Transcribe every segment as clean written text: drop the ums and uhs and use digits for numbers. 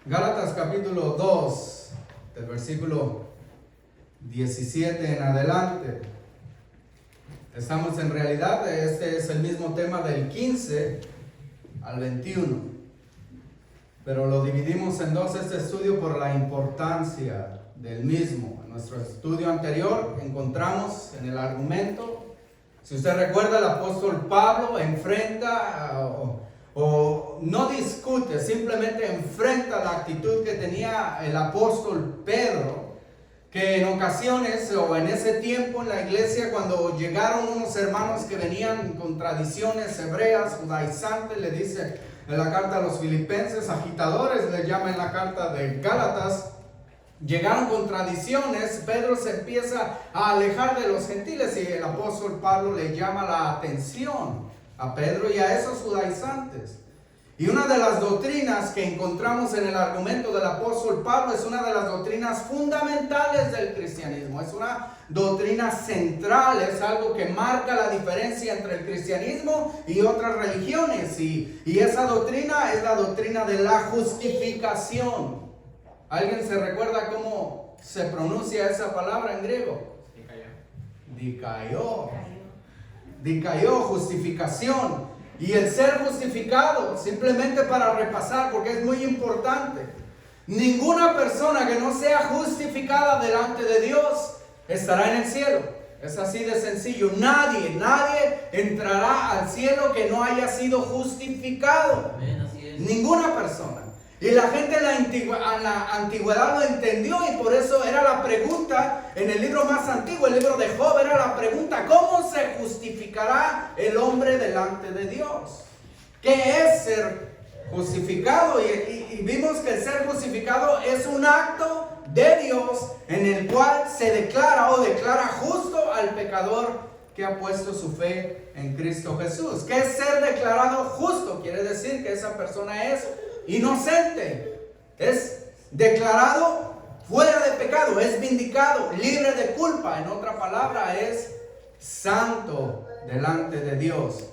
Gálatas capítulo 2, del versículo 17 en adelante. Estamos en realidad, este es el mismo tema del 15 al 21. Pero lo dividimos en dos este estudio por la importancia del mismo. En nuestro estudio anterior encontramos en el argumento, si usted recuerda, el apóstol Pablo enfrenta o no discute, simplemente enfrenta la actitud que tenía el apóstol Pedro, que en ocasiones o en ese tiempo en la iglesia, cuando llegaron unos hermanos que venían con tradiciones hebreas, judaizantes, le dice en la carta a los filipenses, agitadores, le llama en la carta de Gálatas, llegaron con tradiciones. Pedro se empieza a alejar de los gentiles y el apóstol Pablo le llama la atención a Pedro y a esos judaizantes. Y una de las doctrinas que encontramos en el argumento del apóstol Pablo es una de las doctrinas fundamentales del cristianismo. Es una doctrina central, es algo que marca la diferencia entre el cristianismo y otras religiones. Y esa doctrina es la doctrina de la justificación. ¿Alguien se recuerda cómo se pronuncia esa palabra en griego? Dikaió, justificación. Y el ser justificado, simplemente para repasar, porque es muy importante. Ninguna persona que no sea justificada delante de Dios estará en el cielo. Es así de sencillo. Nadie entrará al cielo que no haya sido justificado. Amén, así es. Ninguna persona. Y la gente en la antigüedad lo entendió, y por eso era la pregunta en el libro más antiguo, el libro de Job, era la pregunta: ¿cómo se justificará el hombre delante de Dios? ¿Qué es ser justificado? Y vimos que el ser justificado es un acto de Dios en el cual se declara justo al pecador que ha puesto su fe en Cristo Jesús. ¿Qué es ser declarado justo? Quiere decir que esa persona es inocente, es declarado fuera de pecado, es vindicado, libre de culpa. En otra palabra, es santo delante de Dios.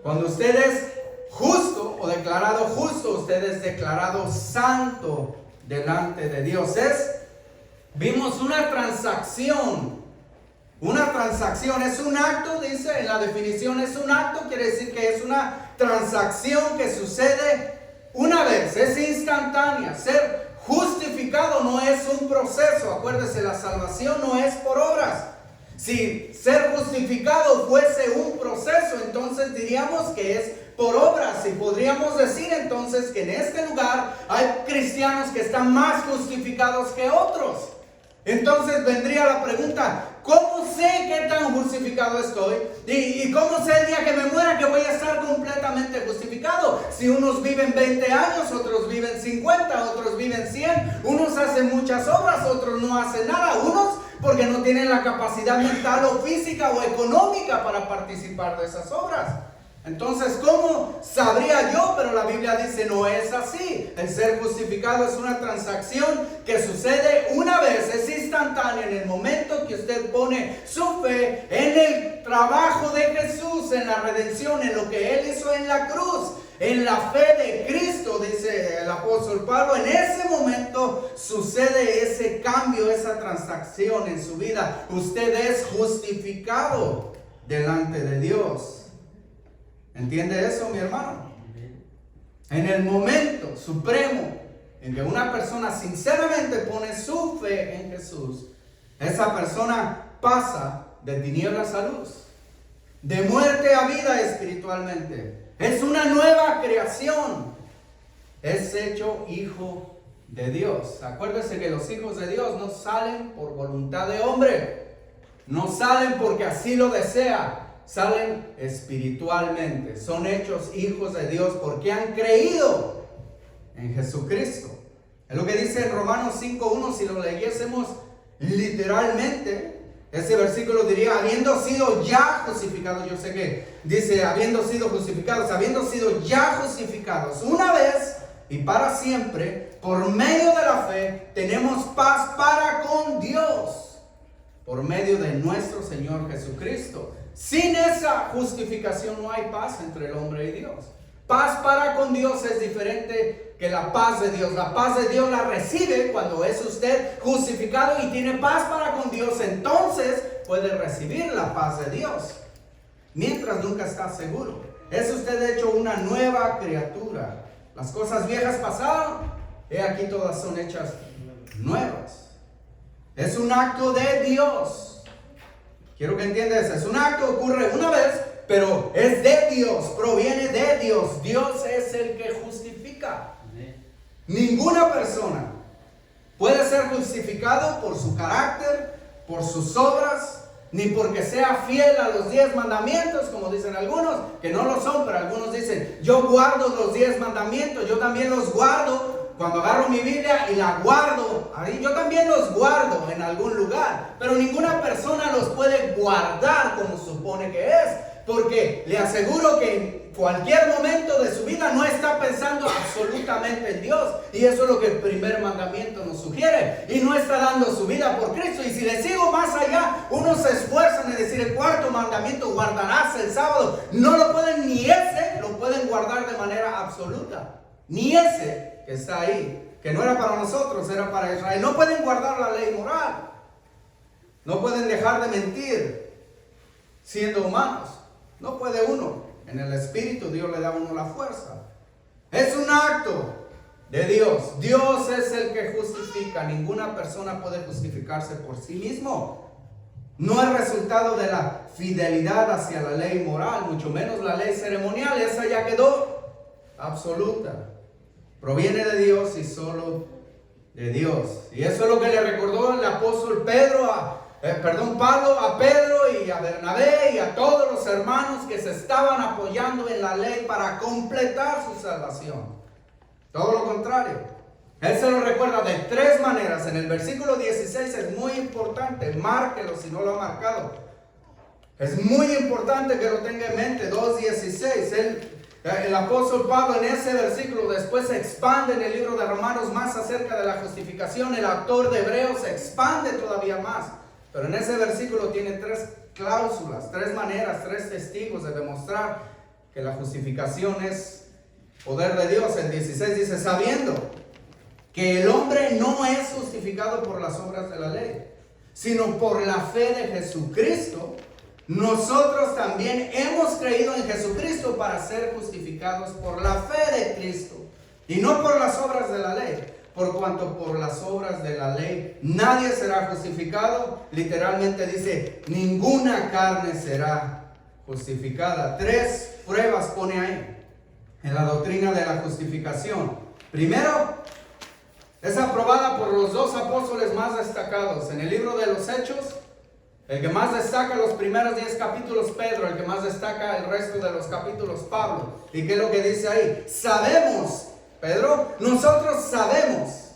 Cuando usted es justo o declarado justo, usted es declarado santo delante de Dios. Vimos una transacción. Una transacción es un acto, dice en la definición, es un acto, quiere decir que es una transacción que sucede una vez, es instantánea. Ser justificado no es un proceso. Acuérdese, la salvación no es por obras. Si ser justificado fuese un proceso, entonces diríamos que es por obras. Y podríamos decir entonces que en este lugar hay cristianos que están más justificados que otros. Entonces vendría la pregunta: ¿cómo sé qué tan justificado estoy? ¿Y cómo sé el día que me muera que voy a estar completamente justificado? Si unos viven 20 años, otros viven 50, otros viven 100. Unos hacen muchas obras, otros no hacen nada. Unos porque no tienen la capacidad mental o física o económica para participar de esas obras. Entonces, ¿cómo sabría yo? Pero la Biblia dice no es así. El ser justificado es una transacción que sucede una vez, es instantánea en el momento que usted pone su fe en el trabajo de Jesús, en la redención, en lo que Él hizo en la cruz, en la fe de Cristo, dice el apóstol Pablo. En ese momento sucede ese cambio, esa transacción en su vida. Usted es justificado delante de Dios. ¿Entiende eso, mi hermano? En el momento supremo en que una persona sinceramente pone su fe en Jesús, esa persona pasa de tinieblas a luz, de muerte a vida espiritualmente. Es una nueva creación. Es hecho hijo de Dios. Acuérdese que los hijos de Dios no salen por voluntad de hombre, no salen porque así lo desea. Salen espiritualmente, son hechos hijos de Dios porque han creído en Jesucristo. Es lo que dice en Romanos 5:1. Si lo leyésemos literalmente, ese versículo diría: habiendo sido ya justificados. Yo sé que dice habiendo sido justificados, habiendo sido ya justificados una vez y para siempre, por medio de la fe, tenemos paz para con Dios, por medio de nuestro Señor Jesucristo. Sin esa justificación no hay paz entre el hombre y Dios. Paz para con Dios es diferente que la paz de Dios la recibe cuando es usted justificado y tiene paz para con Dios. Entonces puede recibir la paz de Dios. Mientras nunca está seguro. Es usted hecho una nueva criatura. Las cosas viejas pasaron, he aquí todas son hechas nuevas. Es un acto de Dios. Quiero que entiendas eso. Es un acto que ocurre una vez, pero es de Dios, proviene de Dios. Dios es el que justifica. Ninguna persona puede ser justificado por su carácter, por sus obras, ni porque sea fiel a los 10 mandamientos, como dicen algunos, que no lo son, pero algunos dicen, yo guardo los 10 mandamientos, yo también los guardo. Cuando agarro mi Biblia y la guardo, ahí yo también los guardo en algún lugar, pero ninguna persona los puede guardar como supone que es, porque le aseguro que en cualquier momento de su vida no está pensando absolutamente en Dios, y eso es lo que el primer mandamiento nos sugiere, y no está dando su vida por Cristo. Y si le sigo más allá, unos se esfuerzan en decir el cuarto mandamiento, guardarás el sábado. No lo pueden, ni ese lo pueden guardar de manera absoluta, ni ese que está ahí, que no era para nosotros, era para Israel. No pueden guardar la ley moral, no pueden dejar de mentir siendo humanos. No puede uno. En el Espíritu Dios le da a uno la fuerza. Es un acto de Dios. Dios es el que justifica. Ninguna persona puede justificarse por sí mismo. No es resultado de la fidelidad hacia la ley moral, mucho menos la ley ceremonial. Esa ya quedó absoluta. Proviene de Dios y solo de Dios. Y eso es lo que le recordó el apóstol Pablo a Pedro y a Bernabé y a todos los hermanos que se estaban apoyando en la ley para completar su salvación. Todo lo contrario. Él se lo recuerda de 3 maneras. En el versículo 16 es muy importante. Márquelo si no lo ha marcado. Es muy importante que lo tenga en mente. 2:16. El apóstol Pablo en ese versículo después se expande en el libro de Romanos más acerca de la justificación. El autor de Hebreos se expande todavía más. Pero en ese versículo tiene 3 cláusulas, 3 maneras, 3 testigos de demostrar que la justificación es poder de Dios. El 16 dice, sabiendo que el hombre no es justificado por las obras de la ley, sino por la fe de Jesucristo, nosotros también hemos creído en Jesucristo para ser justificados por la fe de Cristo y no por las obras de la ley. Por cuanto por las obras de la ley nadie será justificado. Literalmente dice, ninguna carne será justificada. 3 pruebas pone ahí en la doctrina de la justificación. Primero, es aprobada por los 2 apóstoles más destacados. En el libro de los Hechos, el que más destaca los primeros 10 capítulos, Pedro. El que más destaca el resto de los capítulos, Pablo. ¿Y qué es lo que dice ahí? Sabemos, Pedro, nosotros sabemos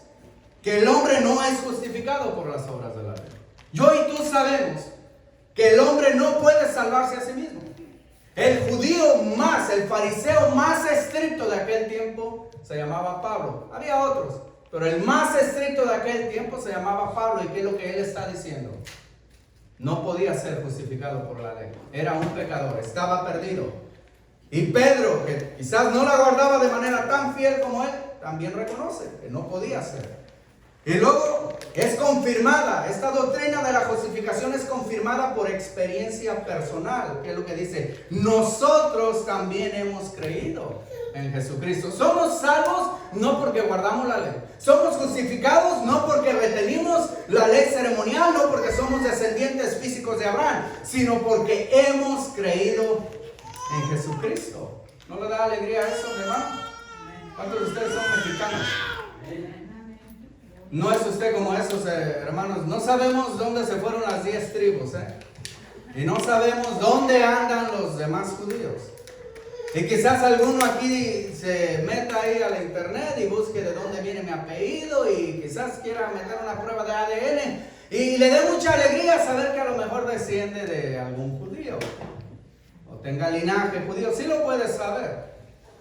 que el hombre no es justificado por las obras de la ley. Yo y tú sabemos que el hombre no puede salvarse a sí mismo. El judío más, el fariseo más estricto de aquel tiempo se llamaba Pablo. Había otros, pero el más estricto de aquel tiempo se llamaba Pablo. ¿Y qué es lo que él está diciendo? No podía ser justificado por la ley. Era un pecador, estaba perdido. Y Pedro, que quizás no la guardaba de manera tan fiel como él, también reconoce que no podía ser. Y luego es confirmada, esta doctrina de la justificación es confirmada por experiencia personal, que es lo que dice, nosotros también hemos creído en Jesucristo. Somos salvos no porque guardamos la ley. Somos justificados no porque retenimos la ley ceremonial, no porque somos descendientes físicos de Abraham, sino porque hemos creído en Jesucristo. ¿No le da alegría eso, mi hermano? ¿Cuántos de ustedes son mexicanos? No es usted como esos hermanos. No sabemos dónde se fueron las 10 tribus, y no sabemos dónde andan los demás judíos. Y quizás alguno aquí se meta ahí a la internet y busque de dónde viene mi apellido y quizás quiera meter una prueba de ADN y le dé mucha alegría saber que a lo mejor desciende de algún judío o tenga linaje judío. Sí lo puede saber,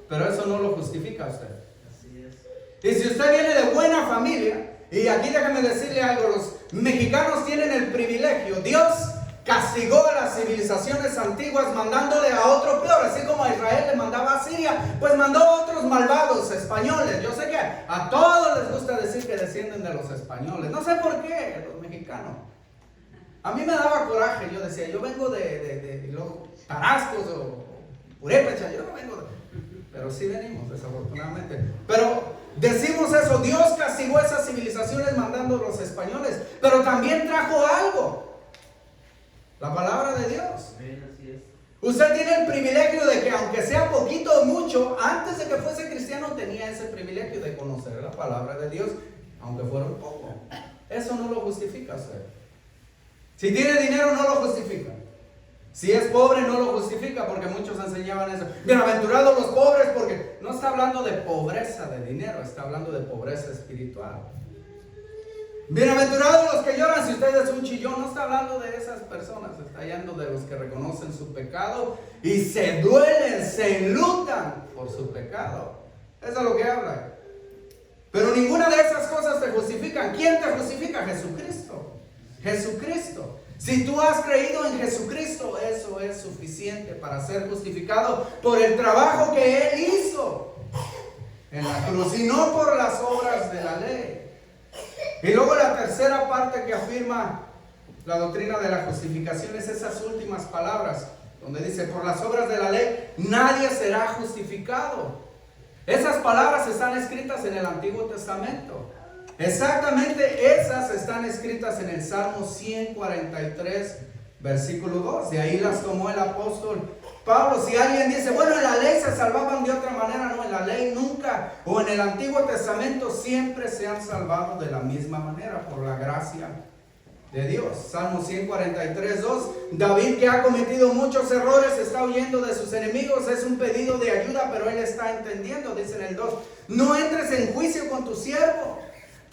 pero eso no lo justifica a usted. Así es. Y si usted viene de buena familia, y aquí déjame decirle algo, los mexicanos tienen el privilegio. Dios castigó a las civilizaciones antiguas mandándole a otro peor, así como a Israel le mandaba a Siria, pues mandó a otros otros malvados españoles. Yo sé que a todos les gusta decir que descienden de los españoles. No sé por qué, los mexicanos. A mí me daba coraje. Yo decía, yo vengo de los tarascos o purépechas. Yo no vengo de... Pero sí venimos, desafortunadamente. Pero decimos eso, Dios castigó esas civilizaciones mandando a los españoles, pero también trajo algo. La palabra de Dios. Usted tiene el privilegio de que aunque sea poquito o mucho, antes de que fuese cristiano tenía ese privilegio de conocer la palabra de Dios, aunque fuera un poco. Eso no lo justifica usted. Si tiene dinero no lo justifica. Si es pobre no lo justifica, porque muchos enseñaban eso. Bienaventurados los pobres, porque no está hablando de pobreza de dinero, está hablando de pobreza espiritual. Bienaventurados los que lloran si usted es un chillón, no está hablando de esas personas, está hablando de los que reconocen su pecado y se duelen, se enlutan por su pecado. Eso es lo que habla. Pero ninguna de esas cosas te justifican. ¿Quién te justifica? Jesucristo. Jesucristo. Si tú has creído en Jesucristo, eso es suficiente para ser justificado por el trabajo que Él hizo en la cruz y no por las obras de la ley. Y luego la tercera parte que afirma la doctrina de la justificación es esas últimas palabras, donde dice, por las obras de la ley nadie será justificado. Esas palabras están escritas en el Antiguo Testamento. Exactamente esas están escritas en el Salmo 143, versículo 2. De ahí las tomó el apóstol Pablo. Si alguien dice, bueno, en la ley se salvaban de otra manera, no, en la ley nunca, o en el Antiguo Testamento siempre se han salvado de la misma manera, por la gracia de Dios. Salmo 143, 2. David, que ha cometido muchos errores, está huyendo de sus enemigos, es un pedido de ayuda, pero él está entendiendo, dice en el 2, no entres en juicio con tu siervo.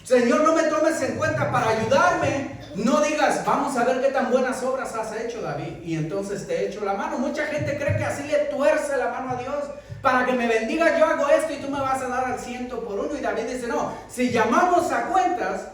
Señor, no me tomes en cuenta para ayudarme. No digas, vamos a ver qué tan buenas obras has hecho, David, y entonces te echo la mano. Mucha gente cree que así le tuerce la mano a Dios. Para que me bendiga yo hago esto y tú me vas a dar al 100 por uno. Y David dice, no, si llamamos a cuentas,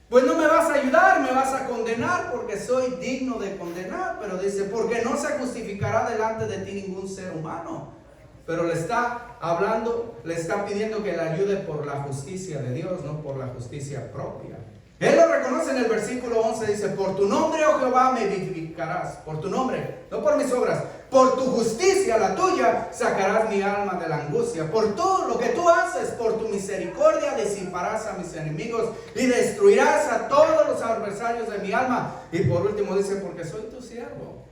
pues no me vas a ayudar, me vas a condenar, porque soy digno de condenar. Pero dice, porque no se justificará delante de ti ningún ser humano. Pero le está hablando, le está pidiendo que le ayude por la justicia de Dios, no por la justicia propia. Él lo reconoce en el versículo 11, dice, por tu nombre, oh Jehová, me vivificarás. Por tu nombre, no por mis obras. Por tu justicia, la tuya, sacarás mi alma de la angustia. Por todo lo que tú haces, por tu misericordia, disiparás a mis enemigos y destruirás a todos los adversarios de mi alma. Y por último dice, porque soy tu siervo.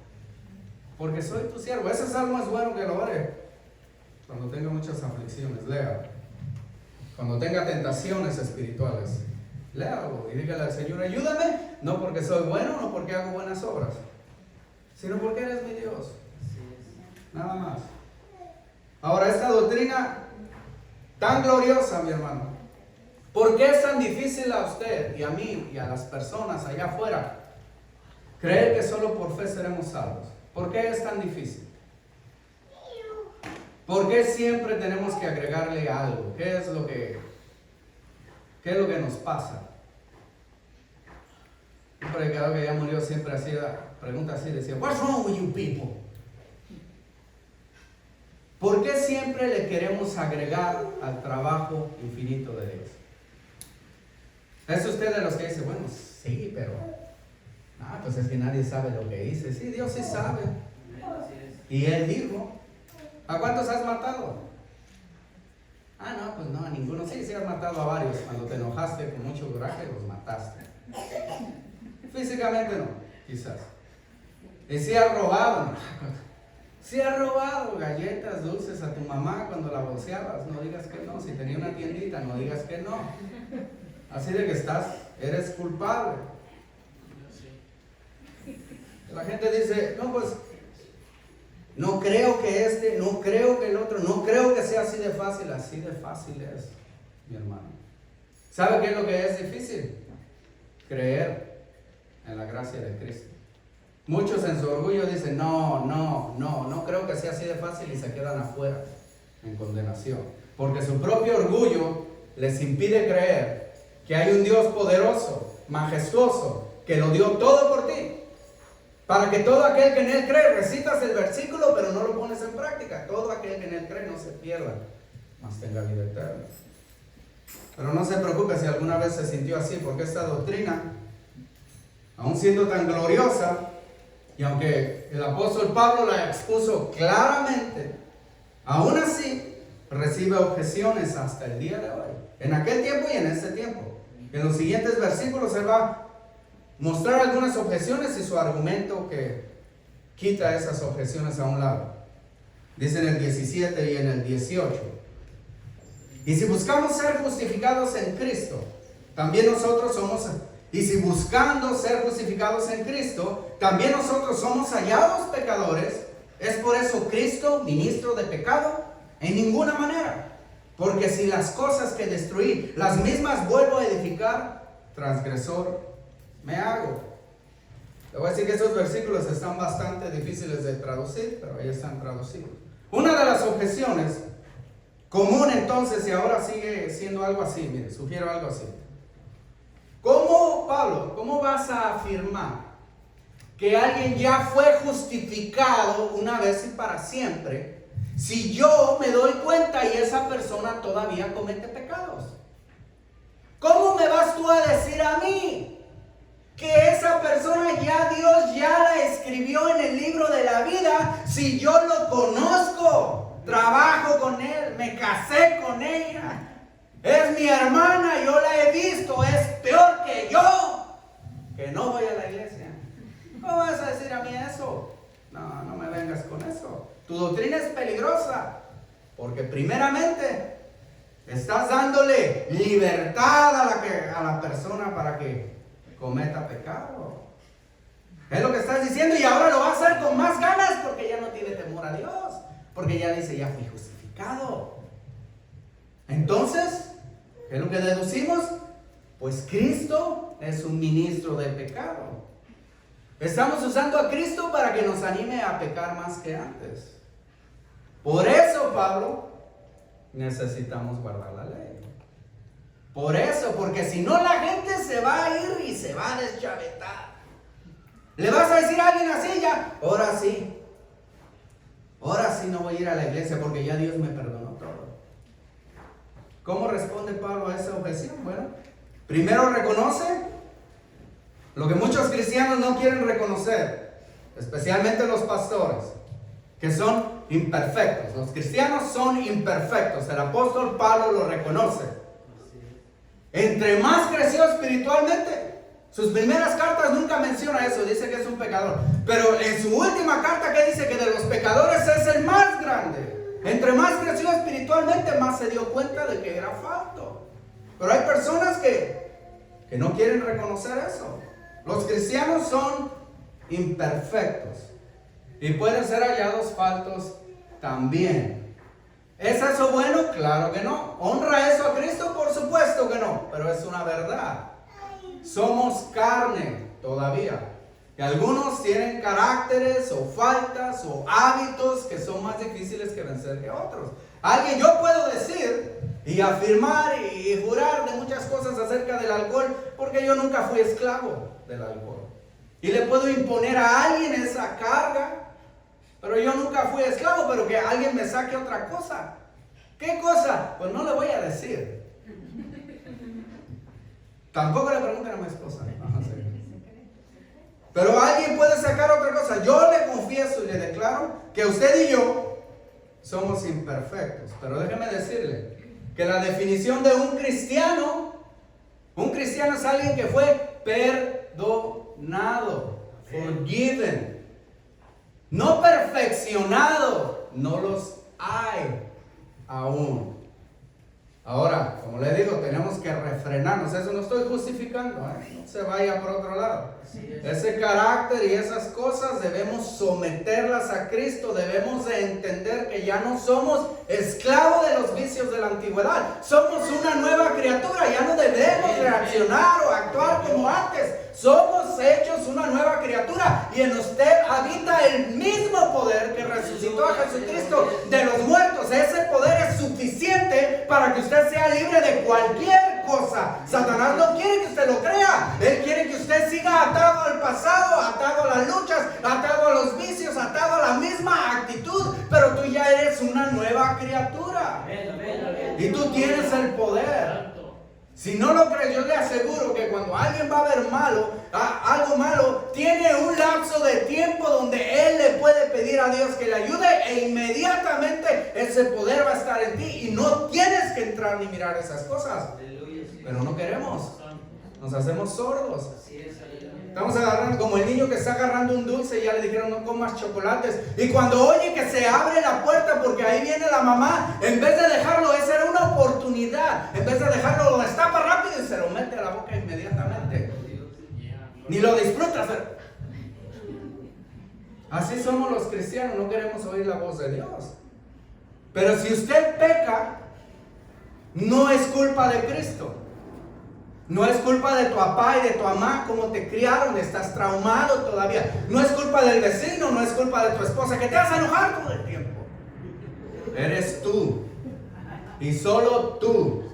Porque soy tu siervo. Ese salmo es bueno que lo ore. Cuando tenga muchas aflicciones, léalo. Cuando tenga tentaciones espirituales, léalo y dígale al Señor, ayúdame, no porque soy bueno, no porque hago buenas obras, sino porque eres mi Dios. Nada más. Ahora, esta doctrina tan gloriosa, mi hermano, ¿por qué es tan difícil a usted y a mí y a las personas allá afuera creer que solo por fe seremos salvos? ¿Por qué es tan difícil? ¿Por qué siempre tenemos que agregarle algo? ¿Qué es lo que nos pasa? Un predicador que ya murió siempre hacía preguntas así, decía, what's wrong with you people? ¿Por qué siempre le queremos agregar al trabajo infinito de Dios? ¿Es usted de los que dice, bueno, sí, pero pues es que nadie sabe lo que hice? Sí, Dios sí sabe. Y Él dijo, ¿a cuántos has matado? No, pues no, a ninguno. Sí, has matado a varios. Cuando te enojaste con mucho coraje, los mataste. Físicamente no, quizás. Y si has robado, si has robado galletas dulces a tu mamá cuando la bolseabas, no digas que no. Si tenía una tiendita, no digas que no. Así de que eres culpable. La gente dice, no, pues no creo que no creo que el otro, no creo que sea así de fácil. Así de fácil es, mi hermano. ¿Sabe qué es lo que es difícil? Creer en la gracia de Cristo. Muchos en su orgullo dicen, no creo que sea así de fácil, y se quedan afuera en condenación. Porque su propio orgullo les impide creer que hay un Dios poderoso, majestuoso, que lo dio todo por ti. Para que todo aquel que en Él cree, recitas el versículo, pero no lo pones en práctica. Todo aquel que en Él cree no se pierda, mas tenga vida eterna. Pero no se preocupe si alguna vez se sintió así, porque esta doctrina, aun siendo tan gloriosa, y aunque el apóstol Pablo la expuso claramente, aún así recibe objeciones hasta el día de hoy, en aquel tiempo y en este tiempo. En los siguientes versículos él va a mostrar algunas objeciones y su argumento que quita esas objeciones a un lado. Dice en el 17 y en el 18. Y si buscamos ser justificados en Cristo, también nosotros somos, y si buscando ser justificados en Cristo, también nosotros somos hallados pecadores, ¿es por eso Cristo ministro de pecado? En ninguna manera. Porque si las cosas que destruí, las mismas vuelvo a edificar, transgresor me hago. Le voy a decir que esos versículos están bastante difíciles de traducir, pero ahí están traducidos. Una de las objeciones común entonces, y ahora sigue siendo algo así, mire, sugiero algo así. ¿Cómo, Pablo, cómo vas a afirmar que alguien ya fue justificado una vez y para siempre, si yo me doy cuenta y esa persona todavía comete pecados? ¿Cómo me vas tú a decir a mí que esa persona ya Dios ya la escribió en el libro de la vida si yo lo conozco? Trabajo con él, me casé con ella, es mi hermana, yo la he visto, es peor que yo, que no voy a la iglesia. ¿Cómo vas a decir a mí eso? No, no me vengas con eso. Tu doctrina es peligrosa, porque primeramente estás dándole libertad a la persona para que cometa pecado. Es lo que estás diciendo, y ahora lo va a hacer con más ganas porque ya no tiene temor a Dios. Porque ya dice, ya fui justificado. Entonces, ¿qué es lo que deducimos? Pues Cristo es un ministro del pecado. Estamos usando a Cristo para que nos anime a pecar más que antes. Por eso, Pablo, necesitamos guardar la ley. Por eso, porque si no la gente se va a ir y se va a deschavetar. Le vas a decir a alguien así ya, ahora sí no voy a ir a la iglesia porque ya Dios me perdonó todo. ¿Cómo responde Pablo a esa objeción? Bueno, primero reconoce lo que muchos cristianos no quieren reconocer, especialmente los pastores, que son imperfectos. Los cristianos son imperfectos. El apóstol Pablo lo reconoce. Entre más creció espiritualmente, sus primeras cartas nunca menciona eso, dice que es un pecador. Pero en su última carta, ¿qué dice? Que de los pecadores es el más grande. Entre más creció espiritualmente, más se dio cuenta de que era falto. Pero hay personas que no quieren reconocer eso. Los cristianos son imperfectos y pueden ser hallados faltos también. ¿Es eso bueno? Claro que no. ¿Honra eso a Cristo? Por supuesto que no, pero es una verdad. Somos carne todavía. Y algunos tienen caracteres o faltas o hábitos que son más difíciles que vencer que otros. Yo puedo decir y afirmar y jurar de muchas cosas acerca del alcohol porque yo nunca fui esclavo del alcohol. Y le puedo imponer a alguien esa carga, pero yo nunca fui esclavo, pero que alguien me saque otra cosa. ¿Qué cosa? Pues no le voy a decir. Tampoco le pregunten a mi esposa. Pero alguien puede sacar otra cosa. Yo le confieso y le declaro que usted y yo somos imperfectos. Pero déjeme decirle que la definición de un cristiano es alguien que fue perdonado, forgiven. No perfeccionado, no los hay aún. Ahora, como le digo, tenemos que refrenarnos. Eso no estoy justificando, no se vaya por otro lado. Ese carácter y esas cosas debemos someterlas a Cristo. Debemos de entender que ya no somos esclavos de los vicios de la antigüedad. Somos una nueva criatura. Ya no debemos reaccionar o actuar como antes. Somos hechos una nueva criatura. Y en usted habita el mismo poder que resucitó a Jesucristo de los muertos. Ese poder es suficiente para que usted sea libre de cualquier cosa. Satanás no quiere que usted lo crea. Él quiere que usted siga atado al pasado, atado a las luchas, atado a los vicios, atado a la misma actitud. Pero tú ya eres eres una nueva criatura. Y tú tienes el poder. Si no lo crees, yo le aseguro que cuando alguien va a ver algo malo, tiene un lapso de tiempo donde él le puede pedir a Dios que le ayude e inmediatamente ese poder va a estar en ti y no tienes que entrar ni mirar esas cosas. Pero no queremos. Nos hacemos sordos. Estamos agarrando como el niño que está agarrando un dulce y ya le dijeron no comas chocolates. Y cuando oye que se abre la puerta porque ahí viene la mamá, en vez de dejarlo, esa era una oportunidad. En vez de dejarlo, lo destapa rápido y se lo mete a la boca inmediatamente. Ni lo disfrutas. Así somos los cristianos, no queremos oír la voz de Dios. Pero si usted peca, no es culpa de Cristo. No es culpa de tu papá y de tu mamá, cómo te criaron, estás traumado todavía. No es culpa del vecino, no es culpa de tu esposa, que te vas a enojar todo el tiempo. Eres tú. Y solo tú.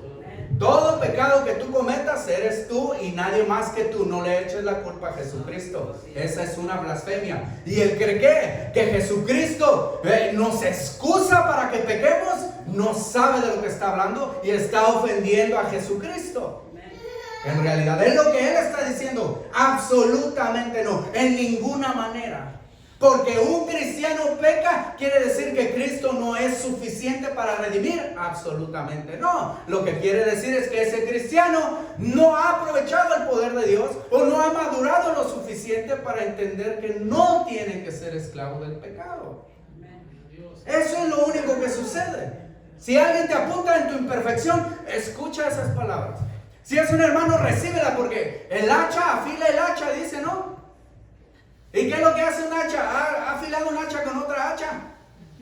Todo pecado que tú cometas, eres tú y nadie más que tú. No le eches la culpa a Jesucristo. Esa es una blasfemia. Y el que cree que Jesucristo nos excusa para que pequemos, no sabe de lo que está hablando y está ofendiendo a Jesucristo. En realidad, es lo que él está diciendo. Absolutamente no, en ninguna manera. Porque un cristiano peca, quiere decir que Cristo no es suficiente para redimir. Absolutamente no. Lo que quiere decir es que ese cristiano no ha aprovechado el poder de Dios o no ha madurado lo suficiente para entender que no tiene que ser esclavo del pecado. Eso es lo único que sucede. Si alguien te apunta en tu imperfección, escucha esas palabras. Si es un hermano, recíbela, porque el hacha afila el hacha, dice, ¿no? ¿Y qué es lo que hace un hacha? ¿Ha afilado un hacha con otra hacha?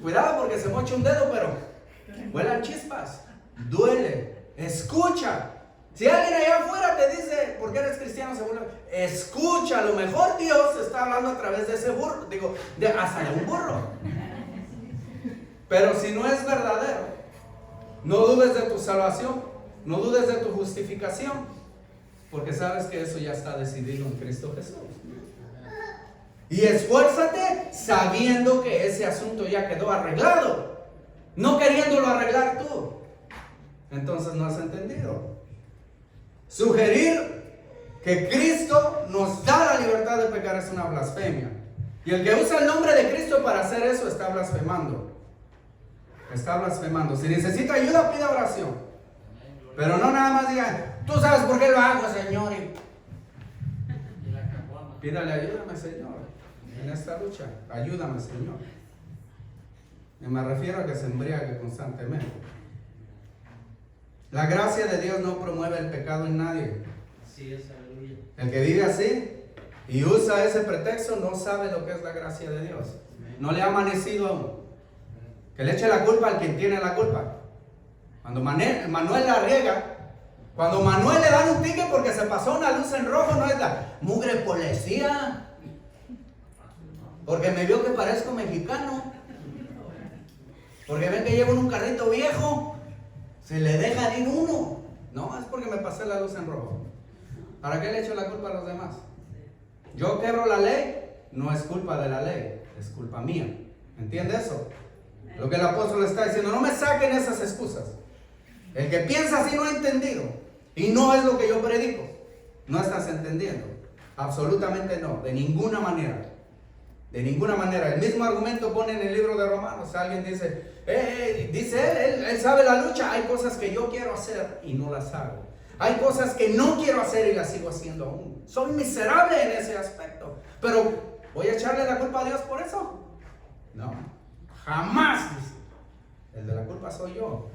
Cuidado porque se mocha un dedo, pero vuelan chispas. Duele. Escucha. Si alguien allá afuera te dice, ¿por qué eres cristiano? Se burla. Escucha. A lo mejor Dios está hablando a través de ese burro. Hasta de un burro. Pero si no es verdadero, no dudes de tu salvación. No dudes de tu justificación, porque sabes que eso ya está decidido en Cristo Jesús. Y esfuérzate sabiendo que ese asunto ya quedó arreglado, no queriéndolo arreglar tú. Entonces no has entendido. Sugerir que Cristo nos da la libertad de pecar es una blasfemia. Y el que usa el nombre de Cristo para hacer eso está blasfemando. Está blasfemando. Si necesita ayuda, pida oración. Pero no nada más diga, tú sabes por qué lo hago, Señor. Pídale, ayúdame, Señor, en esta lucha. Ayúdame, Señor. Y me refiero a que se embriague constantemente. La gracia de Dios no promueve el pecado en nadie. Así es, aleluya. El que vive así y usa ese pretexto no sabe lo que es la gracia de Dios. No le ha amanecido aún. Que le eche la culpa al quien tiene la culpa. Cuando Manuel la riega, cuando Manuel le dan un ticket porque se pasó una luz en rojo, no es la mugre policía, porque me vio que parezco mexicano, porque ven que llevo en un carrito viejo, se le deja ir uno. No, es porque me pasé la luz en rojo. ¿Para qué le echo la culpa a los demás? Yo quebro la ley, no es culpa de la ley, es culpa mía. ¿Entiende eso? Lo que el apóstol está diciendo, no me saquen esas excusas. El que piensa así no ha entendido. Y no es lo que yo predico. No estás entendiendo. Absolutamente no. De ninguna manera. De ninguna manera. El mismo argumento pone en el libro de Romanos. Alguien dice, él sabe la lucha. Hay cosas que yo quiero hacer y no las hago. Hay cosas que no quiero hacer y las sigo haciendo aún. Soy miserable en ese aspecto. Pero ¿voy a echarle la culpa a Dios por eso? No. Jamás. Dice. El de la culpa soy yo,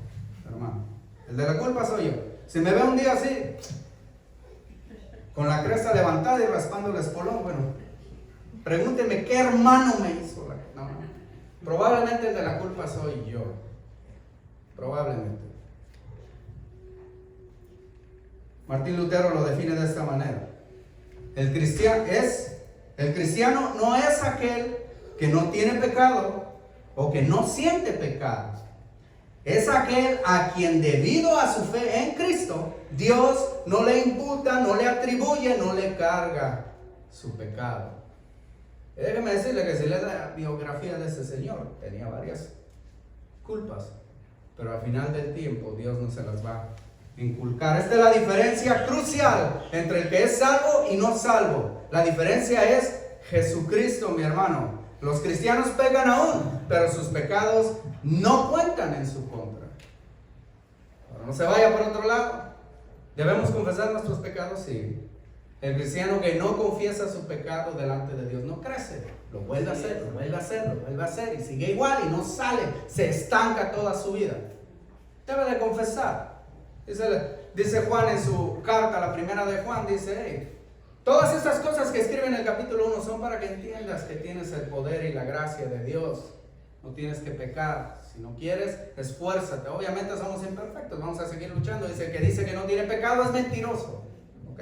hermano. El de la culpa soy yo. Si me ve un día así, con la cresta levantada y raspando el espolón, bueno, pregúnteme qué hermano me hizo. No. Probablemente el de la culpa soy yo. Probablemente. Martín Lutero lo define de esta manera. El cristiano no es aquel que no tiene pecado o que no siente pecado. Es aquel a quien debido a su fe en Cristo, Dios no le imputa, no le atribuye, no le carga su pecado. Y déjeme decirle que si lee la biografía de ese señor, tenía varias culpas, pero al final del tiempo Dios no se las va a inculcar. Esta es la diferencia crucial entre el que es salvo y no salvo. La diferencia es Jesucristo, mi hermano. Los cristianos pecan aún, pero sus pecados no cuentan en su contra. Ahora, no se vaya por otro lado. ¿Debemos confesar nuestros pecados? Sí. El cristiano que no confiesa su pecado delante de Dios no crece. Lo vuelve a hacer, lo vuelve a hacer, lo vuelve a hacer y sigue igual y no sale. Se estanca toda su vida. Debe de confesar. Dice Juan en su carta, la primera de Juan, dice: hey, todas estas cosas que escribe en el capítulo 1 son para que entiendas que tienes el poder y la gracia de Dios. No tienes que pecar. Si no quieres, esfuérzate. Obviamente somos imperfectos, vamos a seguir luchando. Dice que no tiene pecado es mentiroso. ¿Ok?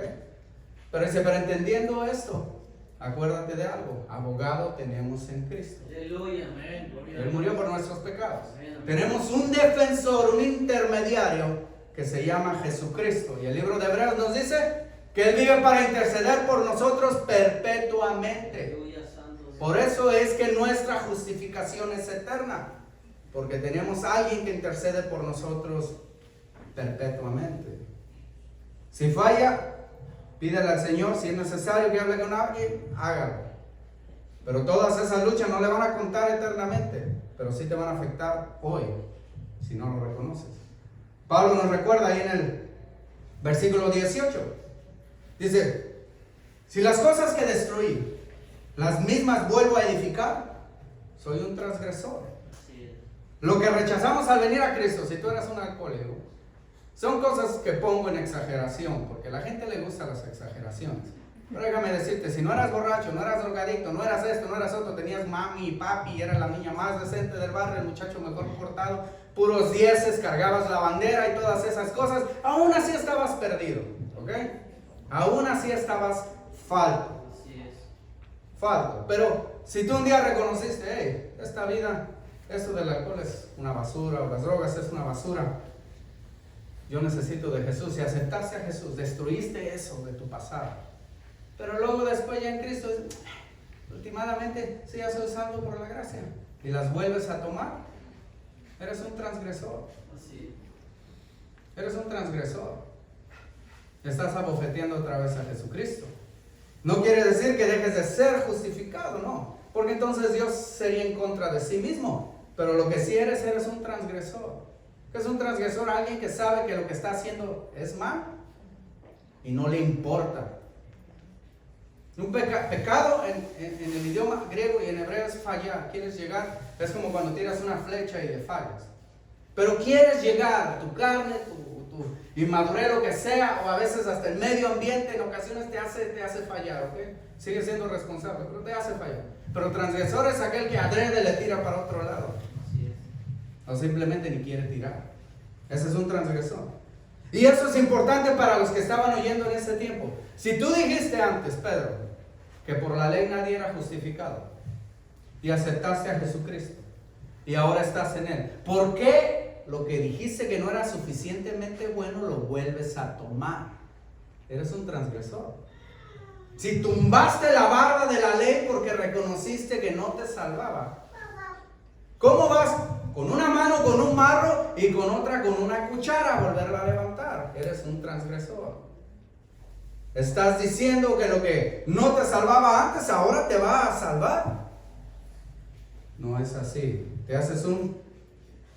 Pero dice, pero entendiendo esto, acuérdate de algo: abogado tenemos en Cristo. Aleluya, amén. Él murió por nuestros pecados. Amén. Tenemos un defensor, un intermediario que se llama Jesucristo. Y el libro de Hebreos nos dice que Él vive para interceder por nosotros perpetuamente. Aleluya, santo. Por eso es que nuestra justificación es eterna, porque tenemos a alguien que intercede por nosotros perpetuamente. Si falla, pídele al Señor. Si es necesario que hable con alguien, hágalo. Pero todas esas luchas no le van a contar eternamente, pero sí te van a afectar hoy, si no lo reconoces. Pablo nos recuerda ahí en el versículo 18. Dice: si las cosas que destruí, las mismas vuelvo a edificar, soy un transgresor. Lo que rechazamos al venir a Cristo, si tú eras un alcohólico, son cosas que pongo en exageración, porque a la gente le gustan las exageraciones. Pero déjame decirte, si no eras borracho, no eras drogadicto, no eras esto, no eras otro, tenías mami y papi, eras la niña más decente del barrio, el muchacho mejor portado, puros dieces, cargabas la bandera y todas esas cosas, aún así estabas perdido, ¿ok? Aún así estabas falto. Así es. Falto. Pero si tú un día reconociste: hey, esta vida, esto del alcohol es una basura, o las drogas es una basura, yo necesito de Jesús, y aceptaste a Jesús, destruiste eso de tu pasado. Pero luego después ya en Cristo, últimamente, si ya soy salvo por la gracia, y las vuelves a tomar, eres un transgresor. Así. Eres un transgresor. Estás abofeteando otra vez a Jesucristo. No quiere decir que dejes de ser justificado, no, porque entonces Dios sería en contra de sí mismo. Pero lo que sí eres un transgresor. ¿Qué es un transgresor? Alguien que sabe que lo que está haciendo es mal y no le importa. Un pecado en el idioma griego y en hebreo es fallar. Quieres llegar, es como cuando tiras una flecha y le fallas. Pero quieres llegar, tu carne, tu inmadurez, lo que sea, o a veces hasta el medio ambiente en ocasiones te hace fallar, ¿ok? Sigue siendo responsable, pero te hace fallar. Pero transgresor es aquel que adrede le tira para otro lado. Así es. O simplemente ni quiere tirar. Ese es un transgresor. Y eso es importante para los que estaban oyendo en ese tiempo. Si tú dijiste antes, Pedro, que por la ley nadie era justificado, y aceptaste a Jesucristo, y ahora estás en Él, ¿por qué lo que dijiste que no era suficientemente bueno lo vuelves a tomar? Eres un transgresor. Si tumbaste la barda de la ley porque reconociste que no te salvaba, ¿cómo vas con una mano con un marro y con otra con una cuchara a volverla a levantar? Eres un transgresor. Estás diciendo que lo que no te salvaba antes ahora te va a salvar. No es así. Te haces un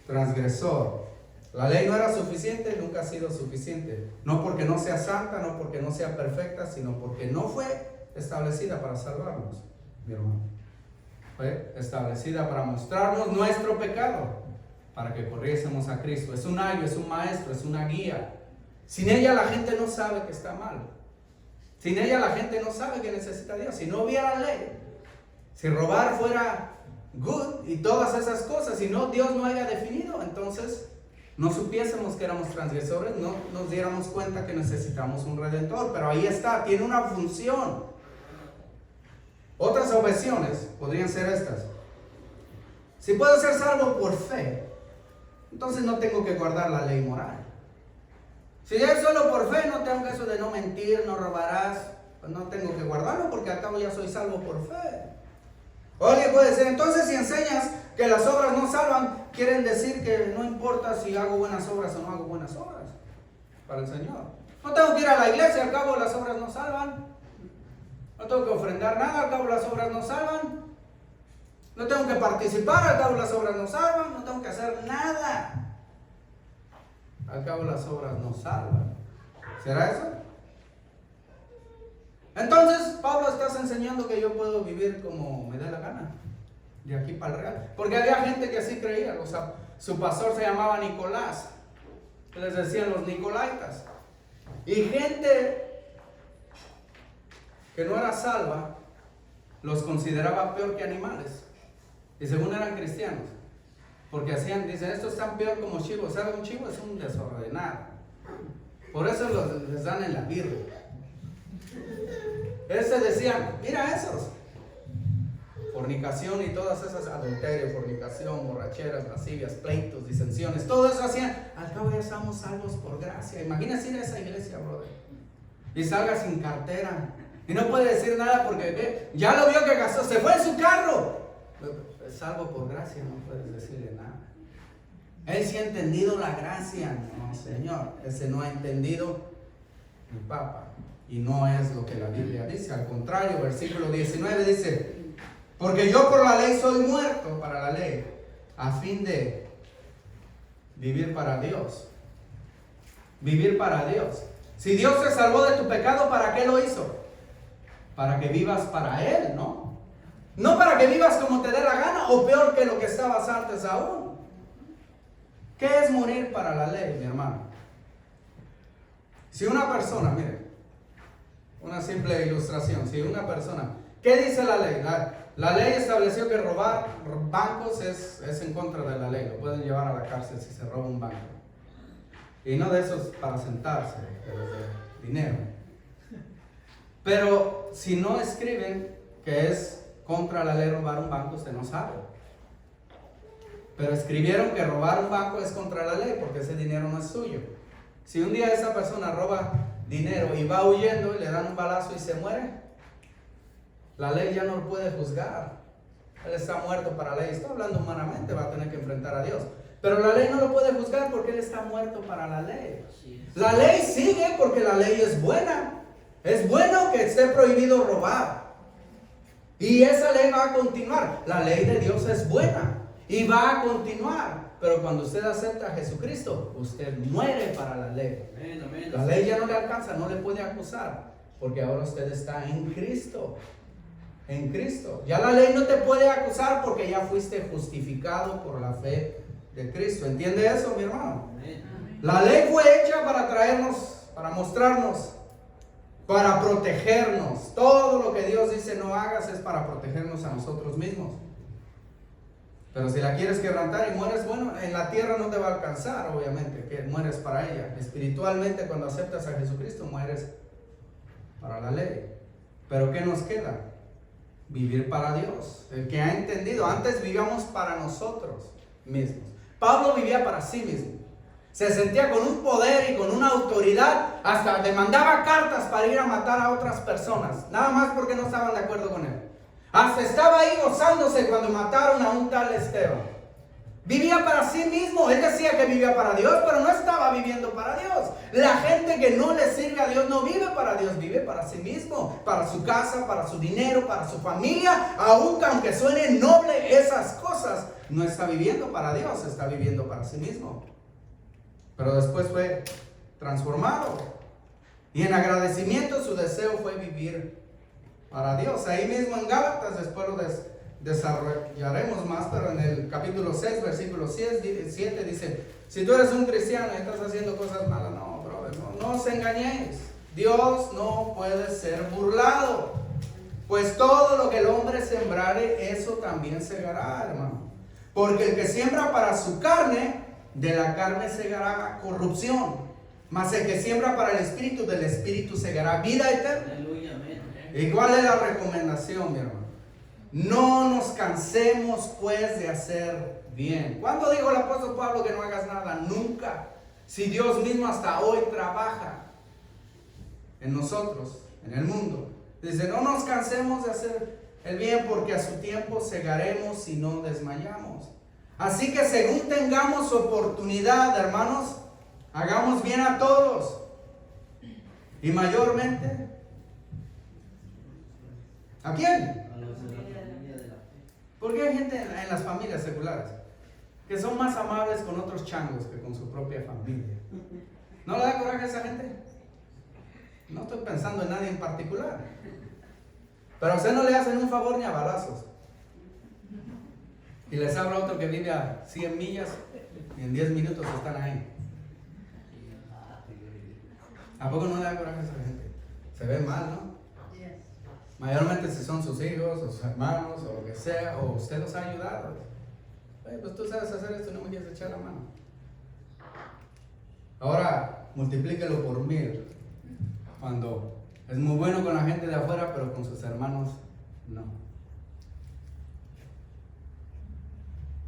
transgresor. La ley no era suficiente, nunca ha sido suficiente. No porque no sea santa, no porque no sea perfecta, sino porque no fue establecida para salvarnos, mi hermano. Fue establecida para mostrarnos nuestro pecado, para que corriésemos a Cristo. Es un ayo, es un maestro, es una guía. Sin ella la gente no sabe que está mal. Sin ella la gente no sabe que necesita a Dios. Si no hubiera ley, si robar fuera good y todas esas cosas, si no Dios no haya definido, entonces no supiésemos que éramos transgresores, no nos diéramos cuenta que necesitamos un redentor. Pero ahí está, tiene una función. Otras objeciones podrían ser estas: si puedo ser salvo por fe, entonces no tengo que guardar la ley moral. Si es solo por fe, no tengo eso de no mentir, no robarás, pues no tengo que guardarlo porque al cabo ya soy salvo por fe. O alguien puede decir: entonces si enseñas que las obras no salvan, quieren decir que no importa si hago buenas obras o no hago buenas obras para el Señor. No tengo que ir a la iglesia, al cabo las obras no salvan. No tengo que ofrendar nada, al cabo las obras no salvan. No tengo que participar, al cabo las obras no salvan. No tengo que hacer nada, al cabo las obras no salvan. ¿Será eso? Entonces, Pablo, estás enseñando que yo puedo vivir como me dé la gana, de aquí para el real. Porque había gente que así creía. O sea, su pastor se llamaba Nicolás. Les decían los Nicolaitas. Y gente que no era salva los consideraba peor que animales. Y según eran cristianos. Porque hacían, dicen, estos están peor como chivos. ¿Sabe? Un chivo es un desordenado. Por eso les dan en la birra. Ese decían, mira esos. Fornicación y todas esas, adulterio, fornicación, borracheras, lascivias, pleitos, disensiones, todo eso hacían. Al cabo ya estamos salvos por gracia. Imagínate ir a esa iglesia, brother, y salga sin cartera y no puede decir nada porque ya lo vio que gastó, se fue en su carro. Es salvo por gracia, no puedes decirle nada. Él sí ha entendido la gracia. No, Señor, ese no ha entendido el Papa. Y no es lo que la Biblia dice. Al contrario, versículo 19 dice: porque yo por la ley soy muerto para la ley, a fin de vivir para Dios. Vivir para Dios. Si Dios te salvó de tu pecado, ¿para qué lo hizo? Para que vivas para Él, ¿no? No para que vivas como te dé la gana o peor que lo que estabas antes aún. ¿Qué es morir para la ley, mi hermano? Si una persona, mire, una simple ilustración, si una persona, ¿qué dice la ley? La ley estableció que robar bancos es en contra de la ley, lo pueden llevar a la cárcel si se roba un banco. Y no de esos para sentarse, pero de dinero. Pero si no escriben que es contra la ley robar un banco, usted no sabe. Pero escribieron que robar un banco es contra la ley porque ese dinero no es suyo. Si un día esa persona roba dinero y va huyendo y le dan un balazo y se muere, la ley ya no lo puede juzgar. Él está muerto para la ley. Está hablando humanamente, va a tener que enfrentar a Dios. Pero la ley no lo puede juzgar porque él está muerto para la ley. La ley sigue porque la ley es buena. Es bueno que esté prohibido robar. Y esa ley va a continuar. La ley de Dios es buena y va a continuar. Pero cuando usted acepta a Jesucristo, usted muere para la ley. Amén, amén. La ley ya no le alcanza, no le puede acusar, porque ahora usted está en Cristo. En Cristo. Ya la ley no te puede acusar porque ya fuiste justificado por la fe de Cristo. ¿Entiende eso, mi hermano? Amén. La ley fue hecha para traernos, para mostrarnos, para protegernos. Todo lo que Dios dice no hagas es para protegernos a nosotros mismos. Pero si la quieres quebrantar y mueres, bueno, en la tierra no te va a alcanzar, obviamente, que mueres para ella. Espiritualmente, cuando aceptas a Jesucristo, mueres para la ley. Pero ¿qué nos queda? Vivir para Dios. El que ha entendido, antes vivíamos para nosotros mismos. Pablo vivía para sí mismo. Se sentía con un poder y con una autoridad, hasta demandaba cartas para ir a matar a otras personas, nada más porque no estaban de acuerdo con él. Hasta estaba ahí gozándose cuando mataron a un tal Esteban. Vivía para sí mismo. Él decía que vivía para Dios, pero no estaba viviendo para Dios. La gente que no le sirve a Dios no vive para Dios, vive para sí mismo, para su casa, para su dinero, para su familia. Aunque suene noble esas cosas, no está viviendo para Dios, está viviendo para sí mismo. Pero después fue transformado. Y en agradecimiento su deseo fue vivir para Dios. Ahí mismo en Gálatas, después lo desarrollaremos más, pero en el capítulo 6, versículo 7 dice: si tú eres un cristiano y estás haciendo cosas malas, no, brother, no os engañéis. Dios no puede ser burlado. Pues todo lo que el hombre sembrare, eso también segará, hermano. Porque el que siembra para su carne, de la carne segará corrupción. Mas el que siembra para el espíritu, del espíritu segará vida eterna. Aleluya, amén. ¿Y cuál es la recomendación, mi hermano? No nos cansemos pues de hacer bien. ¿Cuándo dijo el apóstol Pablo que no hagas nada? Nunca. Si Dios mismo hasta hoy trabaja en nosotros, en el mundo. Dice, no nos cansemos de hacer el bien, porque a su tiempo segaremos si no desmayamos. Así que según tengamos oportunidad, hermanos, hagamos bien a todos. Y mayormente, ¿a quién? A los de la familia de la fe. Porque hay gente en las familias seculares que son más amables con otros changos que con su propia familia. ¿No le da coraje a esa gente? No estoy pensando en nadie en particular. Pero a usted no le hacen un favor ni a balazos. Y les habla otro que vive a 100 millas y en 10 minutos están ahí. ¿A poco no le da coraje a esa gente? Se ve mal, ¿no? Mayormente si son sus hijos o sus hermanos o lo que sea, o usted los ha ayudado. Pues tú sabes hacer esto y no me quieres echar la mano. Ahora, multiplíquelo por 1000. Cuando es muy bueno con la gente de afuera, pero con sus hermanos no.